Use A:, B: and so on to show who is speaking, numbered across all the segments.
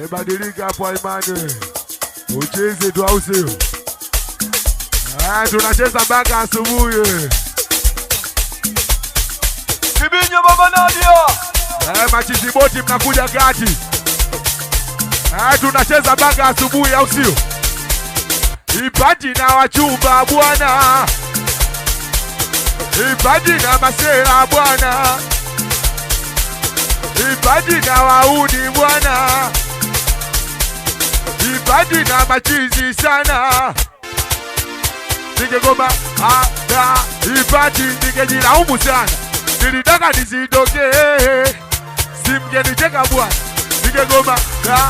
A: Badilika kwa imani. Ucheze tu au sio? Tunacheza mpaka asubuhi.
B: Kibinyo baba Nadia.
A: Machizi boti mnakuja kati. Tunacheza mpaka asubuhi au sio? Ipati na wachumba bwana. Ipati na masela bwana. Ipati na wauni bwana. Ipati na machizi sana. Ningegoma ada ipati ningejilaumu sana. Nilitaka nisitoke. Simgenicheka bwana. Ningegoma da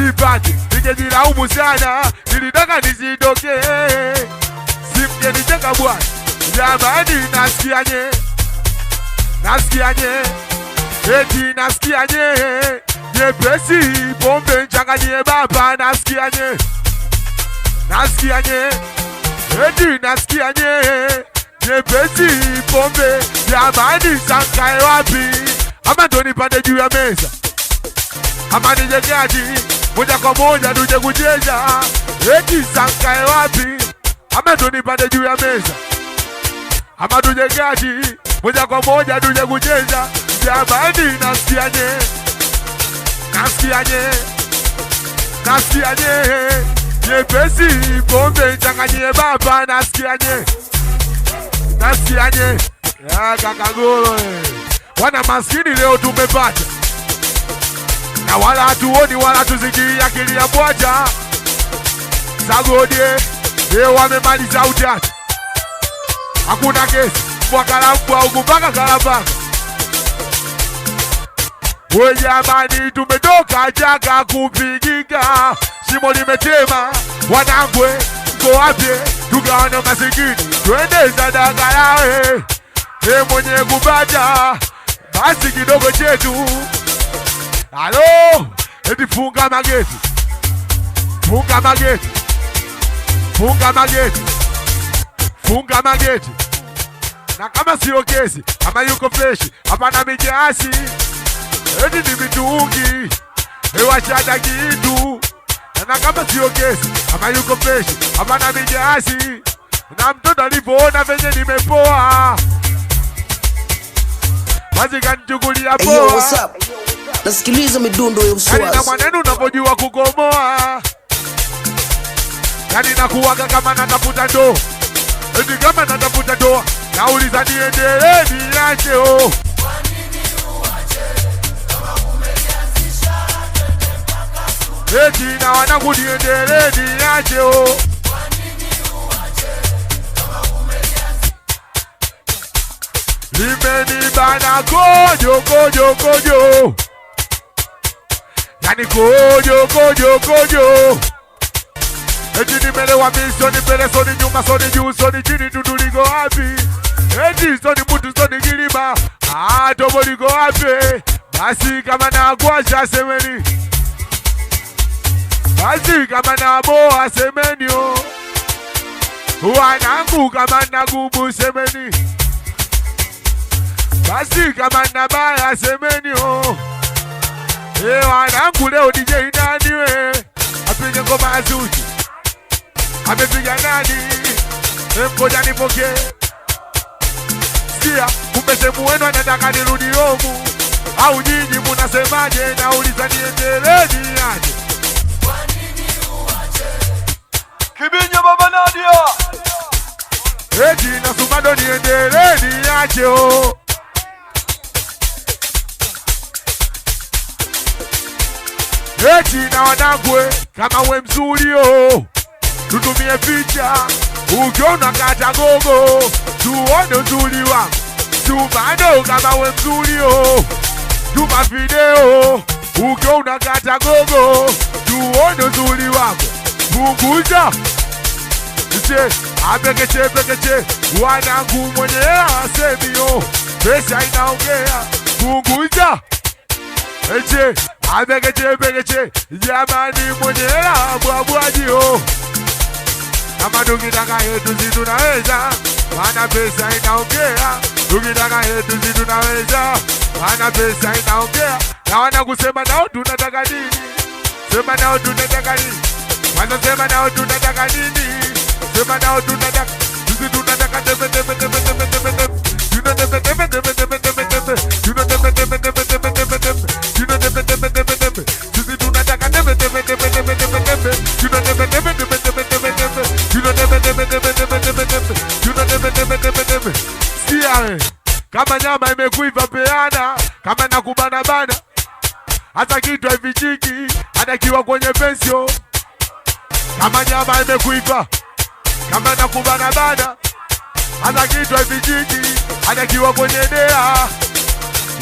A: ipati ningejilaumu sana. Nilitaka nisitoke. Simgenicheka bwana. Jamani nasikiaje? Nasikiaje? Eti nasikiaje? Nyepesi pombe changanyie baba nasikiaje? Nasikiaje? Eti nasikiaje? Nyepesi pombe jamani sankae wapi? Ama ndo nipande juu ya meza? Ama nije kati moja kwa moja tuje kucheza? Eti sankae wapi? Ama ndo nipande juu ya meza? Ama tuje kati moja kwa moja tuje kucheza? Jamani nasikiaje? Nasikiaje? Nasikiaje? Nyepesi pombe changanyie baba nasikiaje? Nasikiaje? Kakagolo wana maskini leo tumepata. Na wala hatuoni wala tusikii akili ya bwaja. Sagodie leo wamemaliza utatu. Hakuna kesi kwa kalamu au kupaka kalabaka. We jamani tumetoka chaka kupigika. Shimo limetema wanangwe mko wapi? Tugawane masikini twende sadaka yawe. Mwenye kupata basi kidogo chetu. Halo eti funga mageti. Funga mageti. Funga mageti. Funga mageti. Na kama sio kesi, kama yuko fresh, hapana mijasi. Eti ni mitungi, wachata kitu. Na kama sio kesi, kama yuko fresh, hapana mijasi. Na mtoto alipoona venye nimepoa, mazi kanichukulia poa.
C: Hey yo, what's up? Nasikiliza midundo ya uswazi.
A: Yani na maneno unapojua kukomoa. Yani nakuwaga kama natafuta ndo. Eti kama natafuta ndo. Nauliza niendelee niache o.
D: Kwa nini uache? Kama umelianzisha twende mpaka asubuhi.
A: Eti na wanangu niendelee niache o.
D: Kwa nini uache? Kama umelianzisha.
A: Limenibana kojo kojo kojo. Yani kojo kojo kojo. Eti nimelewa misoni mbele soni nyuma soni juu soni chini tutuliko wapi? Eti soni mutu soni kilima. Tobo liko wapi? Basi kama na guasha semeni. Basi kama na boa semeni o. Wanangu kama na gubu semeni. Basi kama na baya semeni o. Wanangu leo DJ nani we? Apige ngoma azuti. Amepiga nani? Mkoja nipoke. Sikia, kumbe semu wenu anataka nirudi homu. Au nyinyi munasemaje? Nauliza niendelee niache.
D: Kwa nini uache?
B: Kibinyo baba Nadia.
A: Eti na sumado niendelee niache o. Eti na wanangwe kama we mzuri o. Tutumie picha, ukiona kata gogo. Tuone uzuri wangu, tumano kama we mzuri o. Tuma video, ukiona kata gogo. Tuone uzuri wangu, punguza. Apekeche pekeche, wanangu mwenye asemi o. Pesa inaongea, punguza. Apekeche pekeche, jamani mwenye bwabwaji o. Kama tukitaka yetu si tunaweza, maana pesa inaongea. Tukitaka yetu si tunaweza, maana pesa inaongea. Na wana kusema nao tunataka nini? Sema nao tunataka nini? Wanasema nao tunataka nini? Sema nao tunataka. Sisi tunataka tepe tepe tepe tepe tepe tepe. You know tepe tepe tepe tepe tepe tepe. You know tepe tepe tepe tepe tepe tepe. You know tepe tepe tepe tepe. Sisi tunataka tepe tepe tepe tepe tepe tepe. You know tepe tepe tepe tepe tepe tepe. You know tepe tepe tepe tepe tepe tepe. You know tepe tepe tepe tepe. Sikia kama nyama imekuiva peana, kama nakubana bana. Hata kitu haifichiki, anakiwa kwenye pensio. Kama nyama imekuiva, kama nakubana bana. Hata kitu haifichiki, anakiwa kwenye dea.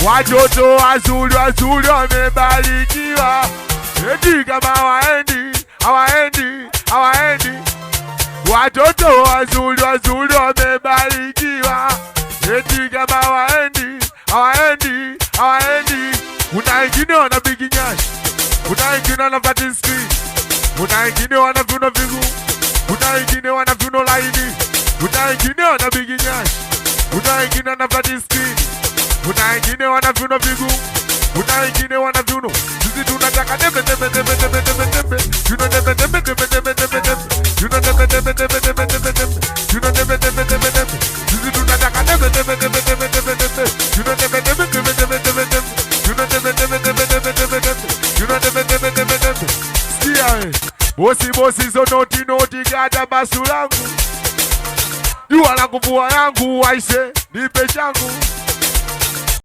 A: Watoto wazuri wazuri wamebarikiwa. Eti kama hawaendi, hawaendi, hawaendi. Watoto wazuri wazuri wamebarikiwa. Eti kama hawaendi, hawaendi, hawaendi. Kuna wengine wana big nyash, kuna wengine wana fat screen, kuna wengine wana viuno vigu, kuna wengine wana viuno laini, kuna wengine wana big nyash, kuna wengine wana fat screen, kuna wengine wana viuno vigu, kuna wengine wana viuno. Sisi tunataka tepe tepe tepe tepe tepe tepe. You know tepe tepe tepe tepe tepe tepe. You know tepe tepe tepe tepe tepe tepe. You know tepe tepe tepe tepe. Sisi tunataka tepe tepe tepe tepe tepe tepe. You know tepe tepe tepe tepe tepe tepe. You know tepe tepe tepe tepe tepe tepe. You know tepe tepe tepe tepe. Sikia bosi bosi zo noti noti gata basu langu. Jua la kuvua yangu waise nipe changu.